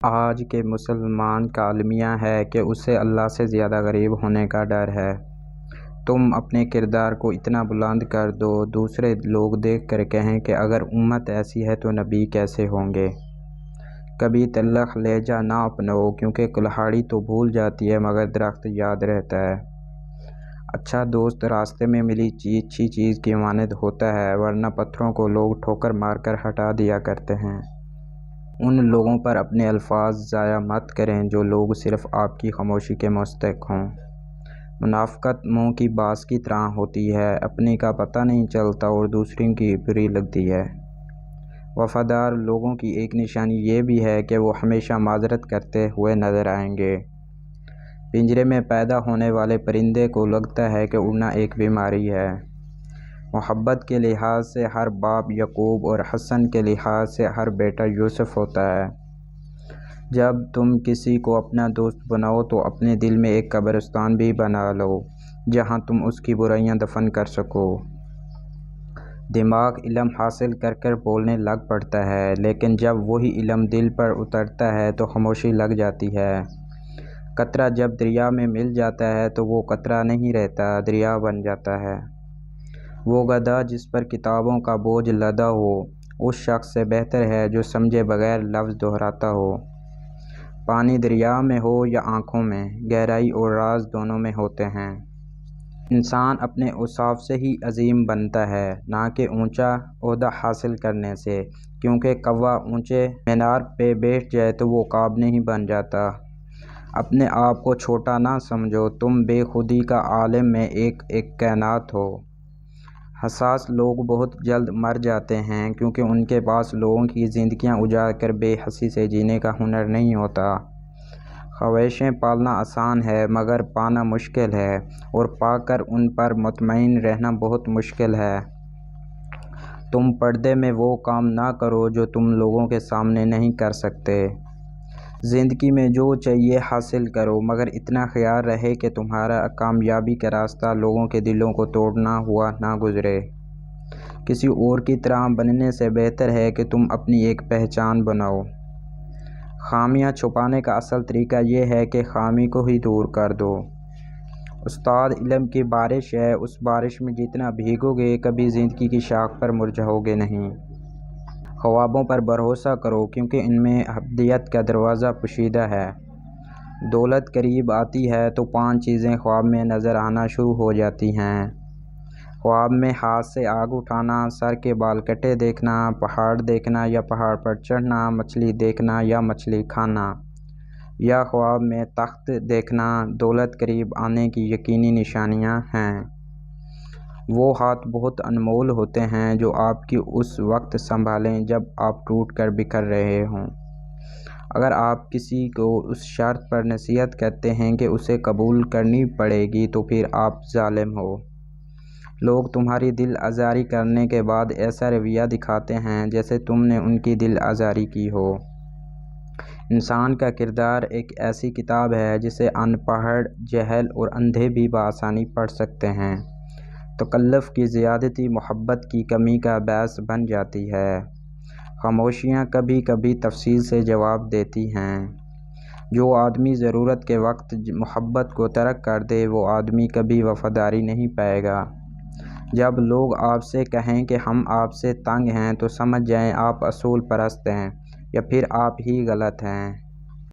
آج کے مسلمان کا المیہ ہے کہ اسے اللہ سے زیادہ غریب ہونے کا ڈر ہے۔ تم اپنے کردار کو اتنا بلند کر دو، دوسرے لوگ دیکھ کر کہیں کہ اگر امت ایسی ہے تو نبی کیسے ہوں گے۔ کبھی تلخ لہجہ نہ اپناؤ، کیونکہ کلہاڑی تو بھول جاتی ہے مگر درخت یاد رہتا ہے۔ اچھا دوست راستے میں ملی اچھی چیز کی مانند ہوتا ہے، ورنہ پتھروں کو لوگ ٹھوکر مار کر ہٹا دیا کرتے ہیں۔ ان لوگوں پر اپنے الفاظ ضائع مت کریں جو لوگ صرف آپ کی خاموشی کے مستحق ہوں۔ منافقت منہ کی باز کی طرح ہوتی ہے، اپنی کا پتہ نہیں چلتا اور دوسروں کی بری لگتی ہے۔ وفادار لوگوں کی ایک نشانی یہ بھی ہے کہ وہ ہمیشہ معذرت کرتے ہوئے نظر آئیں گے۔ پنجرے میں پیدا ہونے والے پرندے کو لگتا ہے کہ اڑنا ایک بیماری ہے۔ محبت کے لحاظ سے ہر باپ یعقوب اور حسن کے لحاظ سے ہر بیٹا یوسف ہوتا ہے۔ جب تم کسی کو اپنا دوست بناؤ تو اپنے دل میں ایک قبرستان بھی بنا لو جہاں تم اس کی برائیاں دفن کر سکو۔ دماغ علم حاصل کر کر بولنے لگ پڑتا ہے، لیکن جب وہی علم دل پر اترتا ہے تو خاموشی لگ جاتی ہے۔ قطرہ جب دریا میں مل جاتا ہے تو وہ قطرہ نہیں رہتا، دریا بن جاتا ہے۔ وہ گدھا جس پر کتابوں کا بوجھ لدا ہو اس شخص سے بہتر ہے جو سمجھے بغیر لفظ دہراتا ہو۔ پانی دریا میں ہو یا آنکھوں میں، گہرائی اور راز دونوں میں ہوتے ہیں۔ انسان اپنے اوصاف سے ہی عظیم بنتا ہے، نہ کہ اونچا عہدہ حاصل کرنے سے، کیونکہ کوا اونچے مینار پہ بیٹھ جائے تو وہ کعب نہیں بن جاتا۔ اپنے آپ کو چھوٹا نہ سمجھو، تم بے خودی کا عالم میں ایک کائنات ہو۔ حساس لوگ بہت جلد مر جاتے ہیں کیونکہ ان کے پاس لوگوں کی زندگیاں اجاڑ کر بے حسی سے جینے کا ہنر نہیں ہوتا۔ خواہشیں پالنا آسان ہے مگر پانا مشکل ہے، اور پا کر ان پر مطمئن رہنا بہت مشکل ہے۔ تم پردے میں وہ کام نہ کرو جو تم لوگوں کے سامنے نہیں کر سکتے۔ زندگی میں جو چاہیے حاصل کرو، مگر اتنا خیال رہے کہ تمہارا کامیابی کا راستہ لوگوں کے دلوں کو توڑنا ہوا نہ گزرے۔ کسی اور کی طرح بننے سے بہتر ہے کہ تم اپنی ایک پہچان بناؤ۔ خامیاں چھپانے کا اصل طریقہ یہ ہے کہ خامی کو ہی دور کر دو۔ استاد علم کی بارش ہے، اس بارش میں جتنا بھیگو گے کبھی زندگی کی شاخ پر مرجھاؤ گے نہیں۔ خوابوں پر بھروسہ کرو کیونکہ ان میں ابدیت کا دروازہ پوشیدہ ہے۔ دولت قریب آتی ہے تو 5 چیزیں خواب میں نظر آنا شروع ہو جاتی ہیں۔ خواب میں ہاتھ سے آگ اٹھانا، سر کے بال کٹے دیکھنا، پہاڑ دیکھنا یا پہاڑ پر چڑھنا، مچھلی دیکھنا یا مچھلی کھانا، یا خواب میں تخت دیکھنا دولت قریب آنے کی یقینی نشانیاں ہیں۔ وہ ہاتھ بہت انمول ہوتے ہیں جو آپ کی اس وقت سنبھالیں جب آپ ٹوٹ کر بکھر رہے ہوں۔ اگر آپ کسی کو اس شرط پر نصیحت کرتے ہیں کہ اسے قبول کرنی پڑے گی تو پھر آپ ظالم ہو۔ لوگ تمہاری دل آزاری کرنے کے بعد ایسا رویہ دکھاتے ہیں جیسے تم نے ان کی دل آزاری کی ہو۔ انسان کا کردار ایک ایسی کتاب ہے جسے ان پڑھ، جاہل اور اندھے بھی بآسانی پڑھ سکتے ہیں۔ تکلف کی زیادتی محبت کی کمی کا باعث بن جاتی ہے۔ خاموشیاں کبھی کبھی تفصیل سے جواب دیتی ہیں۔ جو آدمی ضرورت کے وقت محبت کو ترک کر دے وہ آدمی کبھی وفاداری نہیں پائے گا۔ جب لوگ آپ سے کہیں کہ ہم آپ سے تنگ ہیں تو سمجھ جائیں آپ اصول پرست ہیں یا پھر آپ ہی غلط ہیں۔